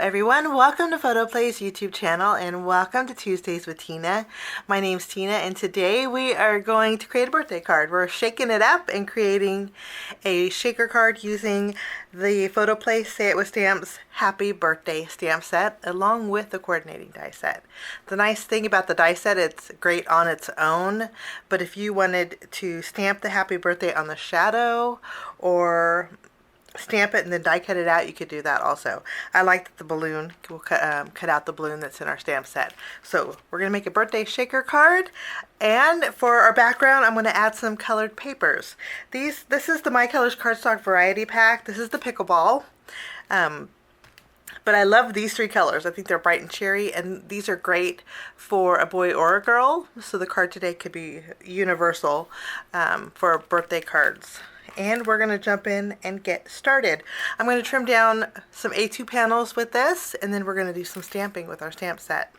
everyone, welcome to Photoplay's YouTube channel and welcome to Tuesdays with Tina. My name's Tina and today we are going to create a birthday card. We're shaking it up and creating a shaker card using the Photoplay Say It With Stamps Happy Birthday stamp set along with the coordinating die set. The nice thing about the die set, it's great on its own, but if you wanted to stamp the happy birthday on the shadow or stamp it and then die cut it out, you could do that also. I like that the balloon will cut out the balloon that's in our stamp set. So we're going to make a birthday shaker card, and for our background I'm going to add some colored papers. This is the My Colors Cardstock Variety Pack. This is the Pickleball. But I love these three colors. I think they're bright and cheery, and these are great for a boy or a girl. So the card today could be universal for birthday cards. And we're going to jump in and get started. I'm going to trim down some A2 panels with this, and then we're going to do some stamping with our stamp set.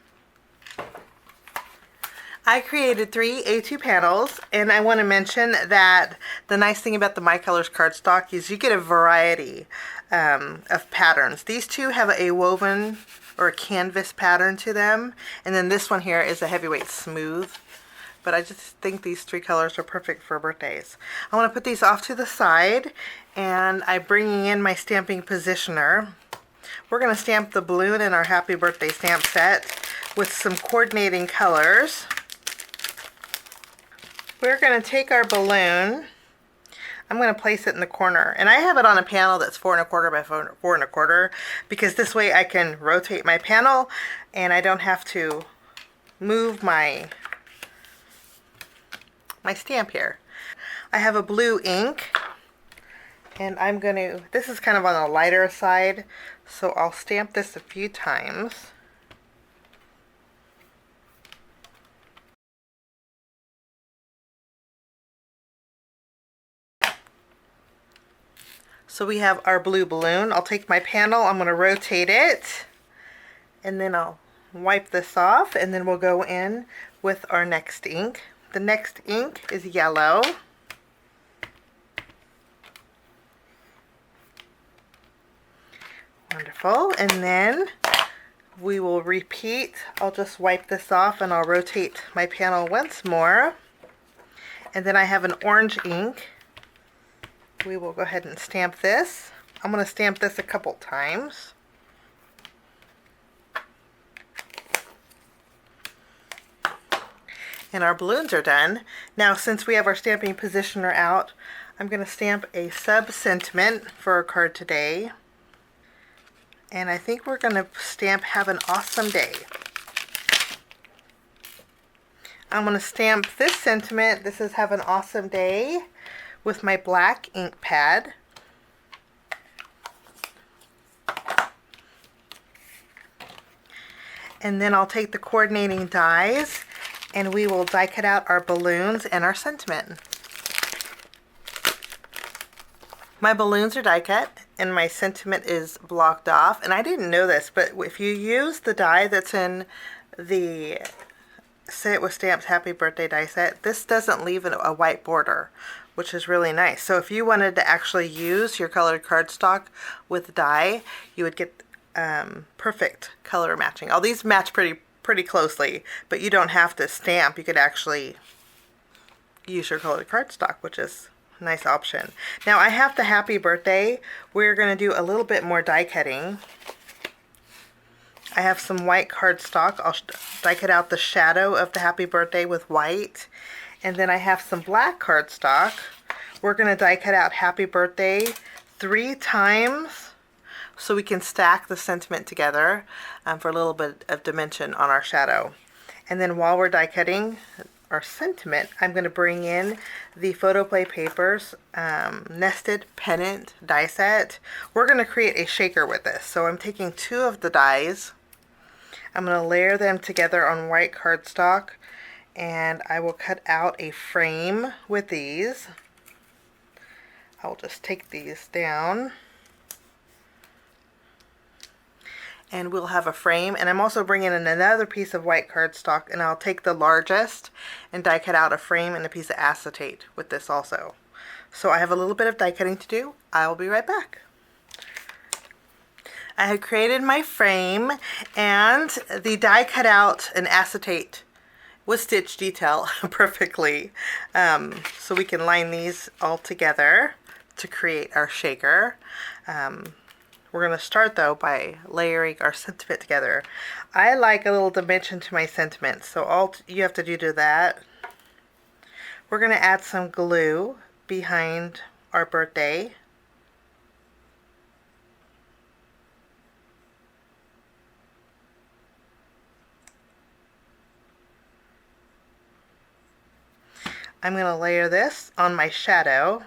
I created 3 A2 panels, and I want to mention that the nice thing about the My Colors cardstock is you get a variety of patterns. These two have a woven or a canvas pattern to them, and then this one here is a heavyweight smooth. But I just think these 3 colors are perfect for birthdays. I want to put these off to the side, and I'm bringing in my stamping positioner. We're going to stamp the balloon in our happy birthday stamp set with some coordinating colors. We're going to take our balloon. I'm going to place it in the corner, and I have it on a panel that's 4 1/4 by 4 1/4 because this way I can rotate my panel and I don't have to move my stamp here. I have a blue ink, and I'm going to, this is kind of on the lighter side, so I'll stamp this a few times. So we have our blue balloon. I'll take my panel, I'm going to rotate it, and then I'll wipe this off, and then we'll go in with our next ink. The next ink is yellow. Wonderful. And then we will repeat. I'll just wipe this off and I'll rotate my panel once more. And then I have an orange ink. We will go ahead and stamp this. I'm going to stamp this a couple times. And our balloons are done. Now, since we have our stamping positioner out, I'm going to stamp a sub-sentiment for our card today. And I think we're going to stamp Have an Awesome Day. I'm going to stamp this sentiment. This is Have an Awesome Day with my black ink pad. And then I'll take the coordinating dies and we will die cut out our balloons and our sentiment. My balloons are die cut and my sentiment is blocked off, and I didn't know this, but if you use the die that's in the Say It With Stamps Happy Birthday die set, this doesn't leave a white border, which is really nice. So if you wanted to actually use your colored cardstock with die, you would get perfect color matching. All these match pretty closely, but you don't have to stamp. You could actually use your colored cardstock, which is a nice option. Now I have the happy birthday. We're going to do a little bit more die cutting. I have some white cardstock. I'll die cut out the shadow of the happy birthday with white, and then I have some black cardstock. We're going to die cut out happy birthday 3 times so we can stack the sentiment together for a little bit of dimension on our shadow. And then while we're die cutting our sentiment, I'm going to bring in the Photoplay Paper's nested pennant die set. We're going to create a shaker with this. So I'm taking 2 of the dies. I'm going to layer them together on white cardstock, and I will cut out a frame with these. I'll just take these down, and we'll have a frame. And I'm also bringing in another piece of white cardstock, and I'll take the largest and die cut out a frame and a piece of acetate with this also. So I have a little bit of die cutting to do. I will be right back. I had created my frame, and the die cut out an acetate with stitch detail perfectly. So we can line these all together to create our shaker. We're going to start though by layering our sentiment together. I like a little dimension to my sentiment, so all you have to do to that, we're going to add some glue behind our birthday. I'm going to layer this on my shadow.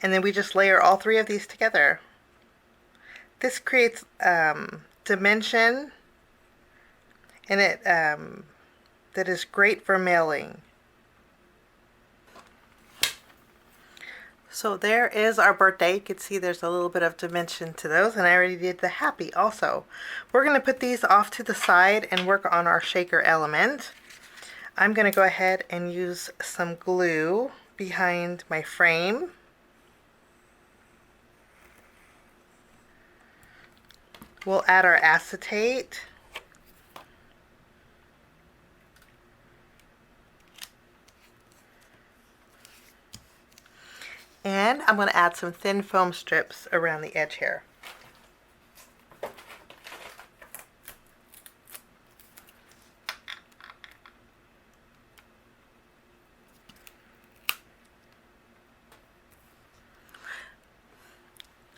And then we just layer all three of these together. This creates dimension, and it that is great for mailing. So there is our birthday. You can see there's a little bit of dimension to those, and I already did the happy also. We're going to put these off to the side and work on our shaker element. I'm going to go ahead and use some glue behind my frame. We'll add our acetate. And I'm going to add some thin foam strips around the edge here.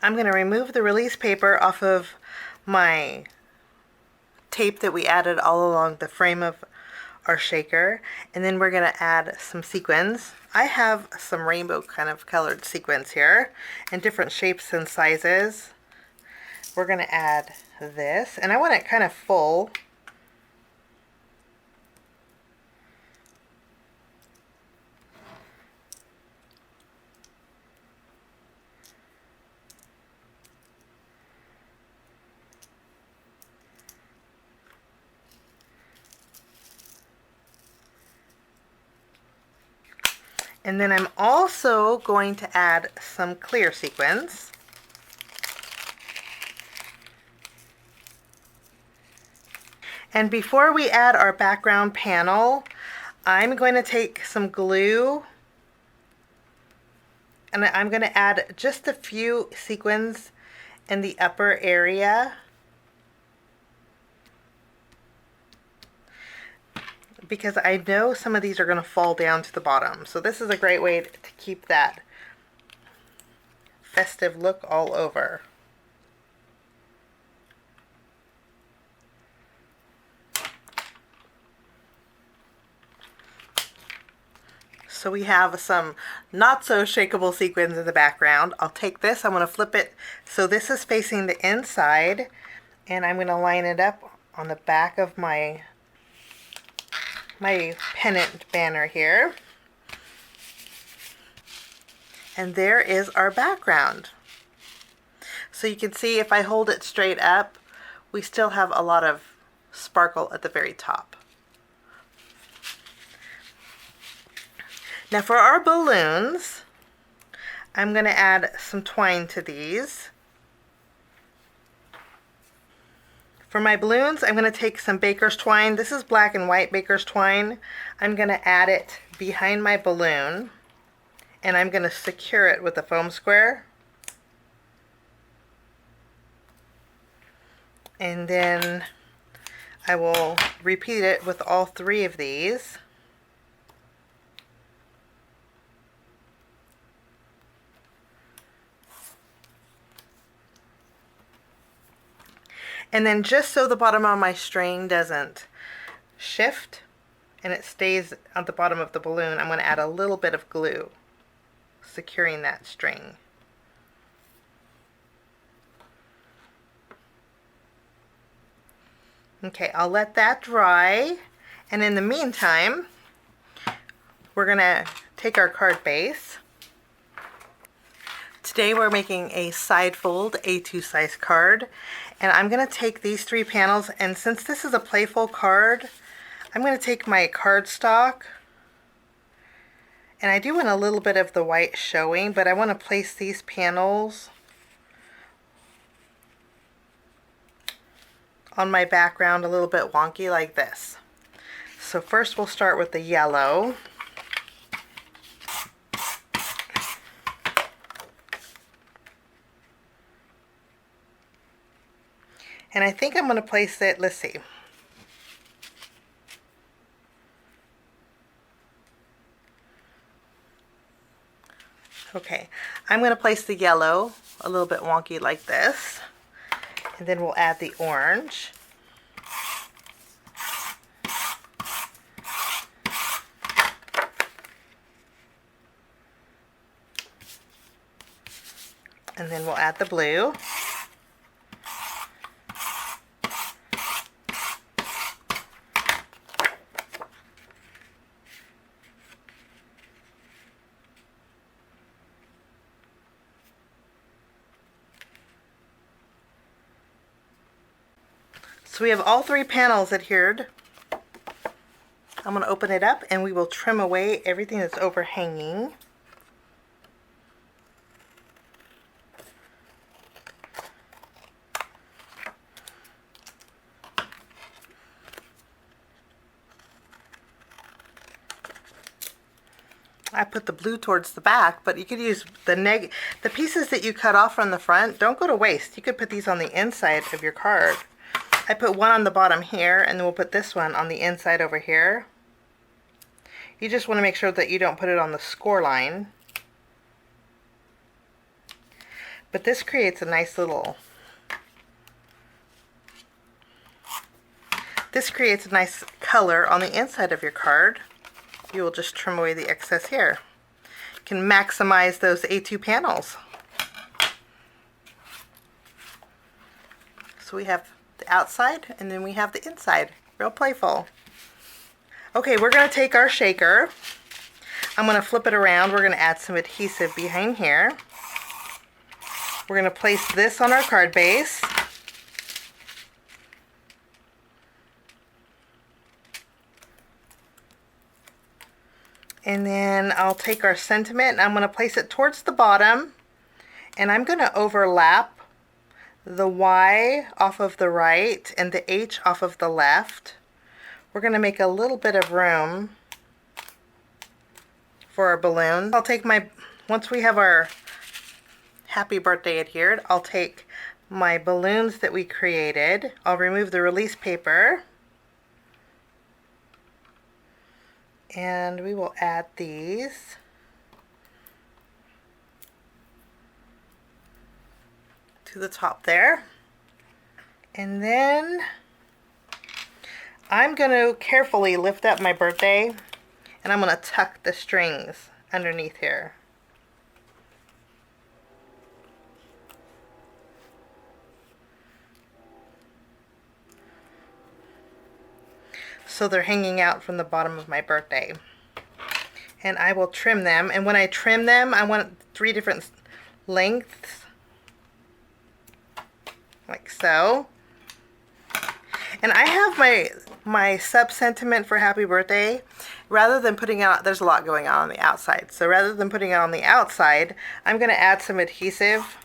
I'm going to remove the release paper off of my tape that we added all along the frame of our shaker, and then we're going to add some sequins. I have some rainbow kind of colored sequins here in different shapes and sizes. We're going to add this, and I want it kind of full. And then I'm also going to add some clear sequins. And before we add our background panel, I'm going to take some glue, and I'm going to add just a few sequins in the upper area. Because I know some of these are going to fall down to the bottom. So this is a great way to keep that festive look all over. So we have some not so shakeable sequins in the background. I'll take this, I'm going to flip it so this is facing the inside, and I'm going to line it up on the back of my pennant banner here. And there is our background. So you can see if I hold it straight up, we still have a lot of sparkle at the very top. Now for our balloons, I'm going to add some twine to these. For my balloons, I'm going to take some baker's twine. This is black and white baker's twine. I'm going to add it behind my balloon, and I'm going to secure it with a foam square. And then I will repeat it with all three of these. And then just so the bottom of my string doesn't shift and it stays at the bottom of the balloon, I'm going to add a little bit of glue, securing that string. Okay, I'll let that dry, and in the meantime, we're going to take our card base. Today we're making a side fold A2 size card, and I'm going to take these three panels, and since this is a playful card, I'm going to take my cardstock And I do want a little bit of the white showing, but I want to place these panels on my background a little bit wonky like this. So first we'll start with the yellow. And I think I'm going to place it, let's see. Okay, I'm going to place the yellow a little bit wonky like this. And then we'll add the orange. And then we'll add the blue. So we have all three panels adhered. I'm going to open it up and we will trim away everything that's overhanging. I put the blue towards the back, but you could use the pieces that you cut off from the front. Don't go to waste. You could put these on the inside of your card. I put one on the bottom here, and then we'll put this one on the inside over here. You just want to make sure that you don't put it on the score line. But this creates a nice little... This creates a nice color on the inside of your card. You will just trim away the excess here. You can maximize those A2 panels. So we have the outside and then we have the inside. Real playful. Okay, we're going to take our shaker. I'm going to flip it around. We're going to add some adhesive behind here. We're going to place this on our card base. And then I'll take our sentiment and I'm going to place it towards the bottom. And I'm going to overlap the Y off of the right and the H off of the left. We're going to make a little bit of room for our balloon. I'll take my, once we have our happy birthday adhered, I'll take my balloons that we created. I'll remove the release paper. And we will add these. To the top there. And then I'm going to carefully lift up my birthday and I'm going to tuck the strings underneath here. So they're hanging out from the bottom of my birthday. And I will trim them. And when I trim them, I want 3 different lengths. Like so. And I have my sub-sentiment for happy birthday. Rather than putting out, there's a lot going on the outside. So rather than putting it on the outside, I'm going to add some adhesive.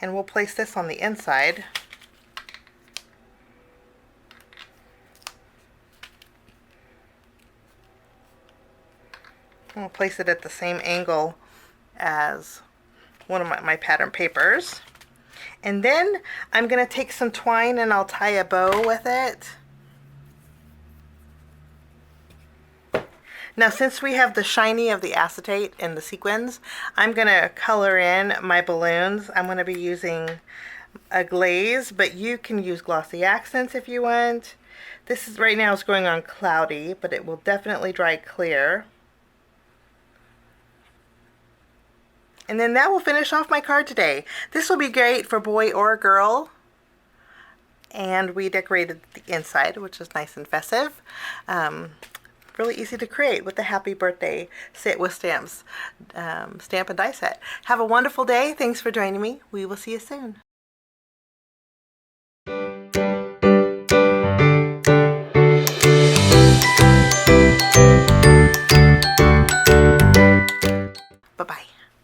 And we'll place this on the inside. I'll place it at the same angle as one of my pattern papers. And then I'm going to take some twine and I'll tie a bow with it. Now since we have the shiny of the acetate and the sequins, I'm going to color in my balloons. I'm going to be using a glaze, but you can use glossy accents if you want. This is right now it's going on cloudy, but it will definitely dry clear. And then that will finish off my card today. This will be great for boy or girl. And we decorated the inside, which is nice and festive. Really easy to create with the happy birthday set with stamps, stamp and die set. Have a wonderful day. Thanks for joining me. We will see you soon.